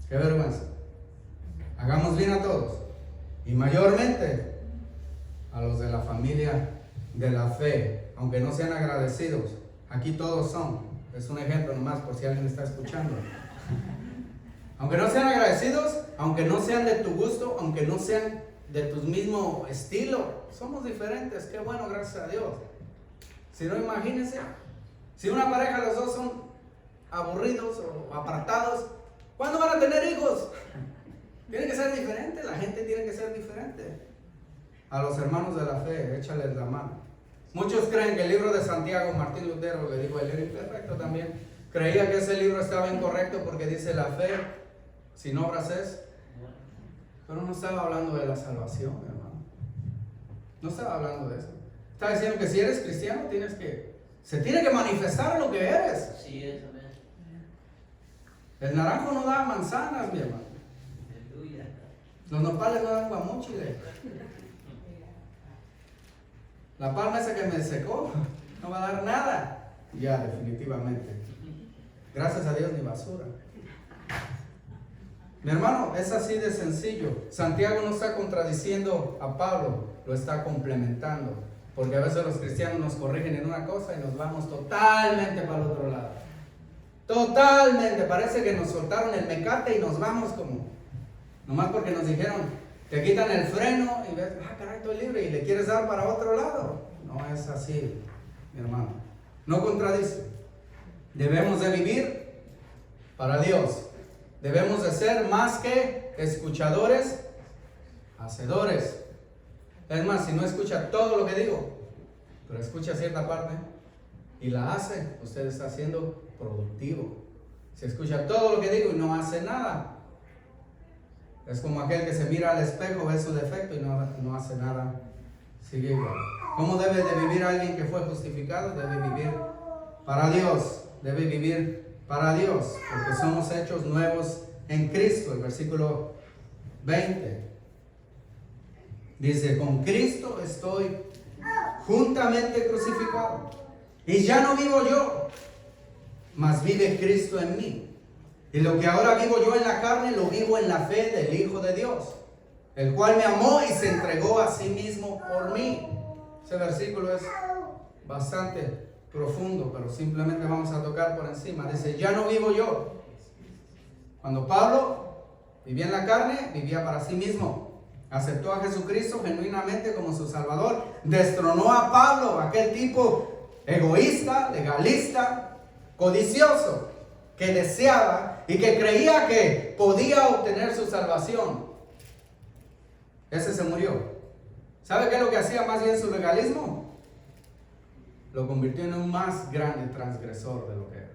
Qué vergüenza. Hagamos bien a todos. Y mayormente a los de la familia de la fe, aunque no sean agradecidos. Aquí todos son. Es un ejemplo nomás por si alguien está escuchando. Aunque no sean agradecidos, aunque no sean de tu gusto, aunque no sean de tu mismo estilo, somos diferentes. Qué bueno, gracias a Dios. Si no, imagínense, si una pareja los dos son aburridos o apartados, ¿cuándo van a tener hijos? Tiene que ser diferente, la gente tiene que ser diferente. A los hermanos de la fe, échales la mano. Muchos creen que el libro de Santiago, Martín Lutero, le dijo el libro imperfecto también, creía que ese libro estaba incorrecto porque dice la fe sin obras es. Pero no estaba hablando de la salvación, hermano. No estaba hablando de eso. Está diciendo que si eres cristiano se tiene que manifestar lo que eres. Sí, es, amén. El naranjo no da manzanas, mi hermano. Aleluya. Los nopales no dan guamúchile. La palma esa que me secó no va a dar nada. Ya, definitivamente. Gracias a Dios, ni basura. Mi hermano, es así de sencillo. Santiago no está contradiciendo a Pablo, lo está complementando. Porque a veces los cristianos nos corrigen en una cosa y nos vamos totalmente para el otro lado. Totalmente, parece que nos soltaron el mecate y nos vamos como, nomás porque nos dijeron, te quitan el freno y ves, caray, estoy libre y le quieres dar para otro lado. No es así, mi hermano. No contradice. Debemos de vivir para Dios. Debemos de ser más que escuchadores, hacedores. Es más, si no escucha todo lo que digo, pero escucha cierta parte y la hace, usted está siendo productivo. Si escucha todo lo que digo y no hace nada, es como aquel que se mira al espejo, ve su defecto y no hace nada, sigue igual. ¿Cómo debe de vivir alguien que fue justificado? Debe vivir para Dios, debe vivir para Dios, porque somos hechos nuevos en Cristo. El versículo 20 dice, con Cristo estoy juntamente crucificado, y ya no vivo yo, mas vive Cristo en mí. Y lo que ahora vivo yo en la carne, lo vivo en la fe del Hijo de Dios, el cual me amó y se entregó a sí mismo por mí. Ese versículo es bastante profundo, pero simplemente vamos a tocar por encima. Dice, ya no vivo yo. Cuando Pablo vivía en la carne, vivía para sí mismo. Aceptó a Jesucristo genuinamente como su Salvador. Destronó a Pablo, aquel tipo egoísta, legalista, codicioso, que deseaba y que creía que podía obtener su salvación. Ese se murió. ¿Sabe qué es lo que hacía más bien su legalismo? Lo convirtió en un más grande transgresor de lo que era.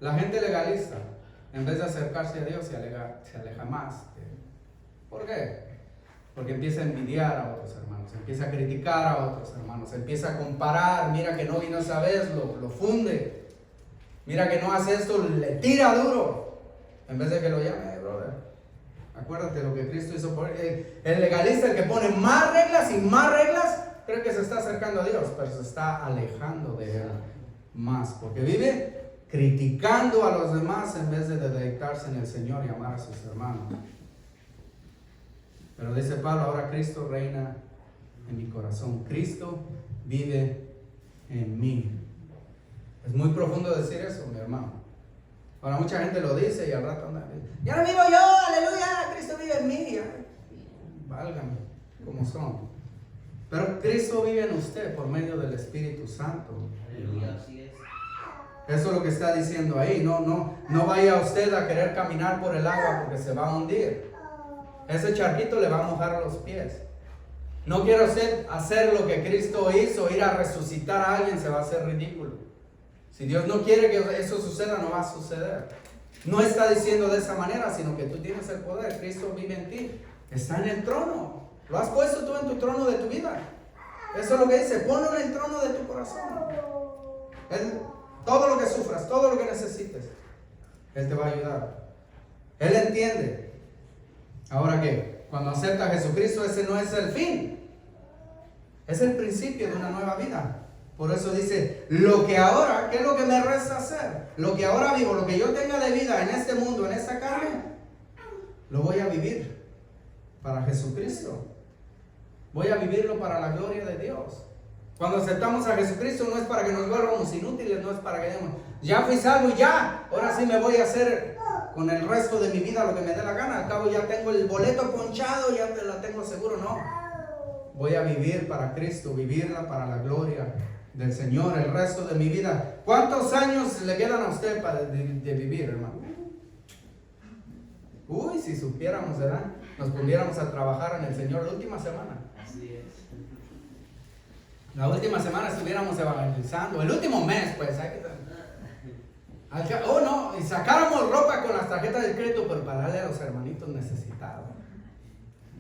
La gente legalista, en vez de acercarse a Dios, se aleja más. ¿Por qué? Porque empieza a envidiar a otros hermanos, empieza a criticar a otros hermanos, empieza a comparar. Mira que no vino esa vez, lo funde. Mira que no hace esto, le tira duro. En vez de que lo llame, brother, acuérdate lo que Cristo hizo por él. El legalista, el que pone más reglas y más reglas, cree que se está acercando a Dios, pero se está alejando de Él más, porque vive criticando a los demás en vez de deleitarse en el Señor y amar a sus hermanos. Pero dice Pablo, ahora Cristo reina en mi corazón. Cristo vive en mí. Es muy profundo decir eso, mi hermano. Ahora mucha gente lo dice y al rato anda, ya no vivo yo, aleluya, Cristo vive en mí. Válgame, como son. Pero Cristo vive en usted por medio del Espíritu Santo. Aleluya, así es. Eso es lo que está diciendo ahí. No vaya usted a querer caminar por el agua porque se va a hundir. Ese charquito le va a mojar los pies. No quiere usted hacer lo que Cristo hizo, ir a resucitar a alguien, se va a hacer ridículo. Si Dios no quiere que eso suceda, no va a suceder. No está diciendo de esa manera, sino que tú tienes el poder. Cristo vive en ti. Está en el trono. Lo has puesto tú en tu trono de tu vida. Eso es lo que dice. Ponlo en el trono de tu corazón. Todo lo que sufras, todo lo que necesites, Él te va a ayudar. Él entiende. Ahora que cuando acepta a Jesucristo, ese no es el fin. Es el principio de una nueva vida. Por eso dice, lo que ahora, ¿qué es lo que me resta hacer? Lo que ahora vivo, lo que yo tenga de vida en este mundo, en esta carne, lo voy a vivir para Jesucristo. Voy a vivirlo para la gloria de Dios. Cuando aceptamos a Jesucristo no es para que nos vuelvamos inútiles, no es para que digamos, ya fui salvo y ya, ahora sí me voy a hacer con el resto de mi vida lo que me dé la gana. Al cabo ya tengo el boleto ponchado, ya te la tengo seguro. No, voy a vivir para Cristo, vivirla para la gloria del Señor el resto de mi vida. ¿Cuántos años le quedan a usted de vivir, hermano? Uy, si supiéramos, ¿verdad? Nos pudiéramos a trabajar en el Señor la última semana. Así es. La última semana estuviéramos evangelizando. El último mes, pues. Oh, no. Y sacáramos ropa con las tarjetas de crédito, pero para darle a los hermanitos necesitados.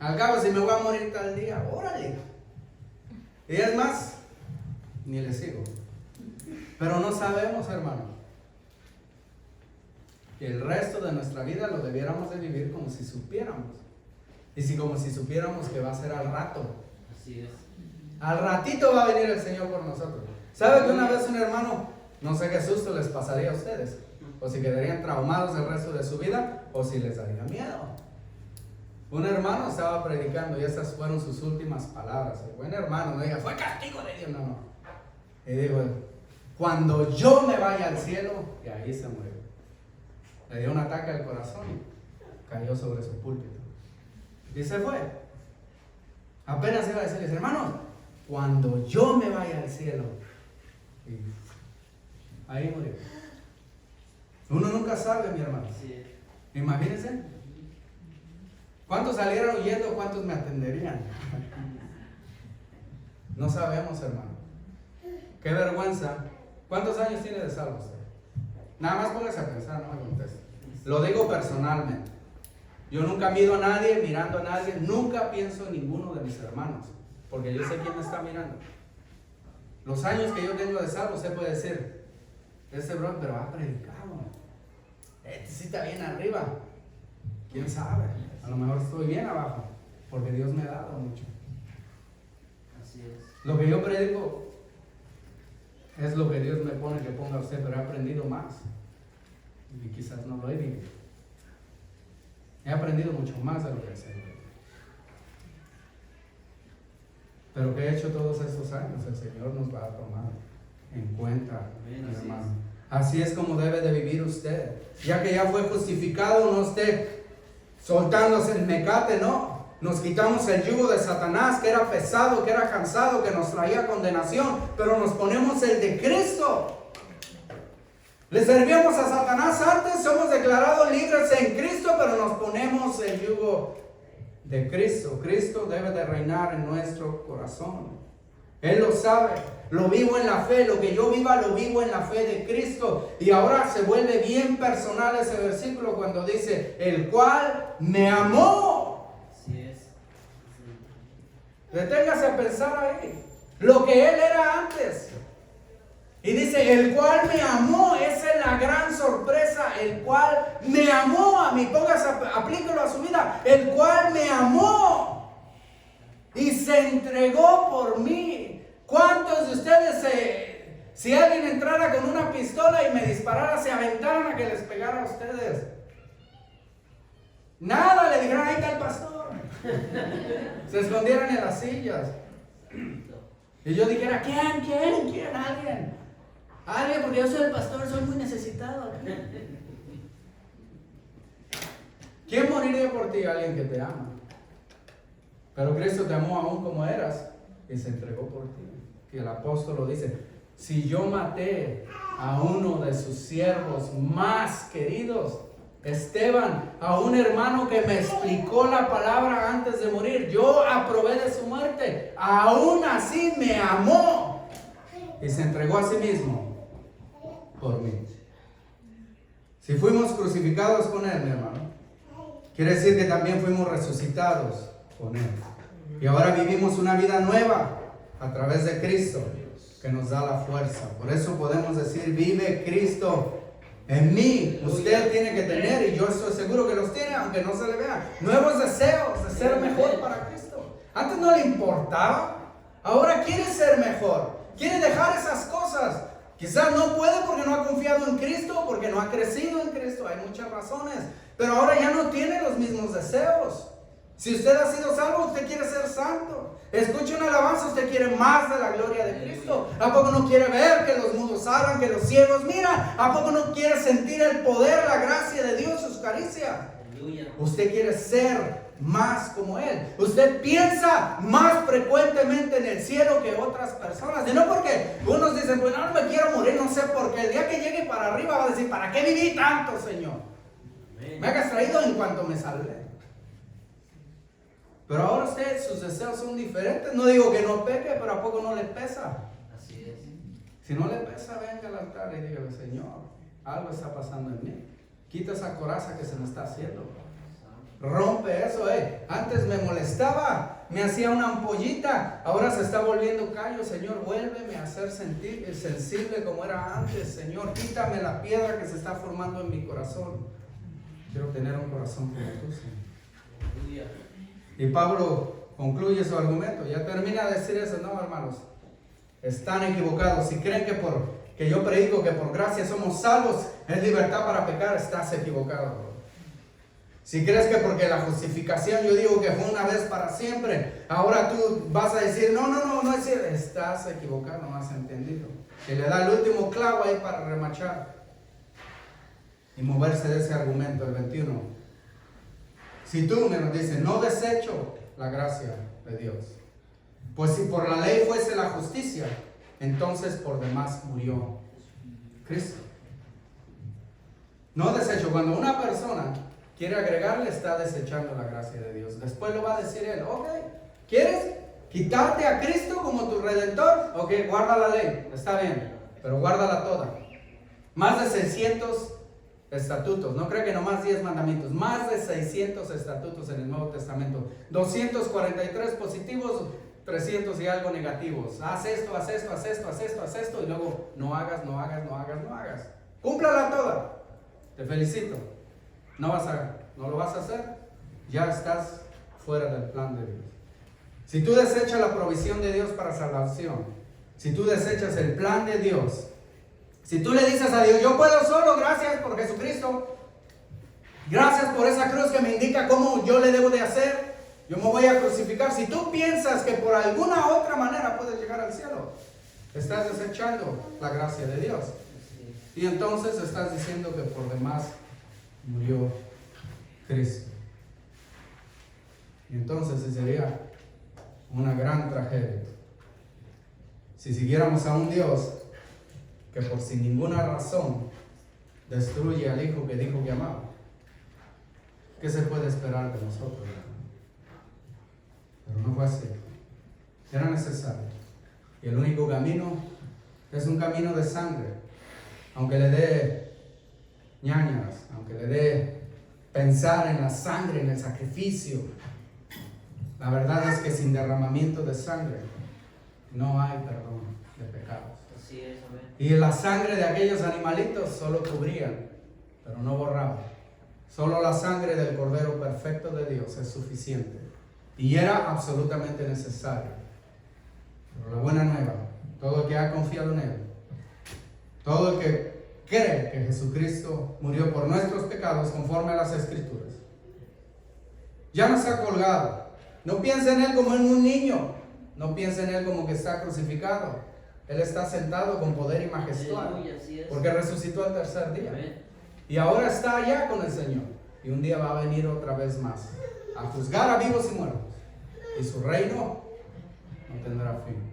Al cabo, si me voy a morir tal día, órale. Y es más, ni le sigo. Pero no sabemos, hermano, que el resto de nuestra vida lo debiéramos de vivir como si supiéramos. Y como si supiéramos que va a ser al rato. Así es. Al ratito va a venir el Señor por nosotros. ¿Sabe que una vez un hermano, no sé qué susto les pasaría a ustedes? O si quedarían traumados el resto de su vida, o si les daría miedo. Un hermano estaba predicando y esas fueron sus últimas palabras. El buen hermano no diga, fue castigo de Dios. No. Y digo, cuando yo me vaya al cielo, y ahí se murió. Le dio un ataque al corazón y cayó sobre su púlpito. Y se fue. Apenas iba a decirles, hermanos, cuando yo me vaya al cielo. Y ahí murió. Uno nunca sabe, mi hermano. Sí. Imagínense. ¿Cuántos salieron huyendo? ¿Cuántos me atenderían? No sabemos, hermano. Qué vergüenza. ¿Cuántos años tiene de salvo usted? Nada más póngase a pensar, no me conteste. Lo digo personalmente. Yo nunca miro a nadie, mirando a nadie, nunca pienso en ninguno de mis hermanos, porque yo sé quién me está mirando. Los años que yo tengo de salvo, usted puede decir, ese bro, pero ha predicado. Este sí está bien arriba. ¿Quién sabe? A lo mejor estoy bien abajo, porque Dios me ha dado mucho. Así es. Lo que yo predico es lo que Dios me pone que ponga usted, pero he aprendido más. Y quizás no lo he vivido. He aprendido mucho más de lo que sé. Pero que he hecho todos estos años, el Señor nos va a tomar en cuenta, Amén, mi así hermano. es. Así es como debe de vivir usted. Ya que ya fue justificado, no esté soltándose el mecate, no. Nos quitamos el yugo de Satanás, que era pesado, que era cansado, que nos traía condenación, pero nos ponemos el de Cristo. Le servíamos a Satanás antes, somos declarados libres en Cristo, pero nos ponemos el yugo de Cristo. Cristo debe de reinar en nuestro corazón. Él lo sabe, lo vivo en la fe, lo que yo viva lo vivo en la fe de Cristo. Y ahora se vuelve bien personal ese versículo cuando dice, el cual me amó. Así es. Deténgase a pensar ahí, lo que Él era antes. Y dice, el cual me amó, esa es la gran sorpresa, el cual me amó a mí, póngase, aplíquelo a su vida, el cual me amó y se entregó por mí. ¿Cuántos de ustedes, si alguien entrara con una pistola y me disparara, se aventaran a que les pegara a ustedes? Nada, le dijeran, ahí está el pastor. Se escondieran en las sillas. Y yo dijera, ¿quién? ¿Alguien? Alguien, porque yo soy el pastor, soy muy necesitado. ¿Quién moriría por ti? Alguien que te ama. Pero Cristo te amó aún como eras y se entregó por ti. Y el apóstol lo dice, si yo maté a uno de sus siervos más queridos, Esteban, a un hermano que me explicó la palabra antes de morir, yo aprobé de su muerte, aún así me amó y se entregó a sí mismo por mí. Si fuimos crucificados con Él, mi hermano, quiere decir que también fuimos resucitados con Él. Y ahora vivimos una vida nueva a través de Cristo que nos da la fuerza. Por eso podemos decir, vive Cristo en mí. Usted tiene que tener, y yo estoy seguro que los tiene, aunque no se le vea, nuevos deseos de ser mejor para Cristo. Antes no le importaba, ahora quiere ser mejor, quiere dejar esas cosas. Quizás no puede porque no ha confiado en Cristo, porque no ha crecido en Cristo, hay muchas razones, pero ahora ya no tiene los mismos deseos. Si usted ha sido salvo, usted quiere ser santo. Escuche una alabanza, usted quiere más de la gloria de Cristo. ¿A poco no quiere ver que los mudos hablan, que los ciegos miran? ¿A poco no quiere sentir el poder, la gracia de Dios, sus caricias? Usted quiere ser más como Él. Usted piensa más frecuentemente en el cielo que otras personas. Y no porque unos dicen, pues no me quiero morir, no sé por qué. El día que llegue para arriba va a decir, ¿para qué viví tanto, Señor? Me hagas traído en cuanto me salvé. Pero ahora usted, sus deseos son diferentes. No digo que no peque, pero ¿a poco no le pesa? Así es. Si no le pesa, venga al altar y diga, Señor, algo está pasando en mí. Quita esa coraza que se me está haciendo. Rompe eso, Antes me molestaba, me hacía una ampollita, ahora se está volviendo callo. Señor, vuélveme a ser sensible como era antes. Señor, quítame la piedra que se está formando en mi corazón. Quiero tener un corazón como tú, Señor. Y Pablo concluye su argumento, ya termina de decir eso. No, hermanos, están equivocados. Si creen que yo predico que por gracia somos salvos, es libertad para pecar, estás equivocado. Si crees que porque la justificación yo digo que fue una vez para siempre, ahora tú vas a decir, no es cierto, estás equivocado, no has entendido. Que le da el último clavo ahí para remachar y moverse de ese argumento, el 21. Si tú me lo dices, no desecho la gracia de Dios, pues si por la ley fuese la justicia, entonces por demás murió Cristo. No desecho. Cuando una persona quiere agregarle, está desechando la gracia de Dios. Después lo va a decir él, ok, ¿quieres quitarte a Cristo como tu Redentor? Ok, guarda la ley, está bien, pero guárdala toda. Más de 600 estatutos, no creo que nomás 10 mandamientos, más de 600 estatutos en el Nuevo Testamento, 243 positivos, 300 y algo negativos. Haz esto, haz esto, haz esto, haz esto, haz esto, y luego no hagas. Cúmplala toda. Te felicito. No lo vas a hacer, ya estás fuera del plan de Dios. Si tú desechas la provisión de Dios para salvación, si tú desechas el plan de Dios, si tú le dices a Dios, yo puedo solo, gracias por Jesucristo, gracias por esa cruz que me indica cómo yo le debo de hacer, yo me voy a crucificar. Si tú piensas que por alguna otra manera puedes llegar al cielo, estás desechando la gracia de Dios. Y entonces estás diciendo que por demás murió Cristo. Y entonces sería una gran tragedia si siguiéramos a un Dios que por sin ninguna razón destruye al Hijo que dijo que amaba. ¿Qué se puede esperar de nosotros? Pero no fue así. Era necesario. Y el único camino es un camino de sangre. Aunque le dé ñañaras, aunque le dé pensar en la sangre, en el sacrificio, la verdad es que sin derramamiento de sangre no hay perdón de pecados. Así es, amén. Y la sangre de aquellos animalitos solo cubrían, pero no borraban. Solo la sangre del Cordero perfecto de Dios es suficiente. Y era absolutamente necesario. Pero la buena nueva, todo el que ha confiado en Él, todo el que cree que Jesucristo murió por nuestros pecados conforme a las Escrituras, ya no se ha colgado. No piense en Él como en un niño. No piense en Él como que está crucificado. Él está sentado con poder y majestad, porque resucitó al tercer día. Y ahora está allá con el Señor. Y un día va a venir otra vez más a juzgar a vivos y muertos. Y su reino no tendrá fin.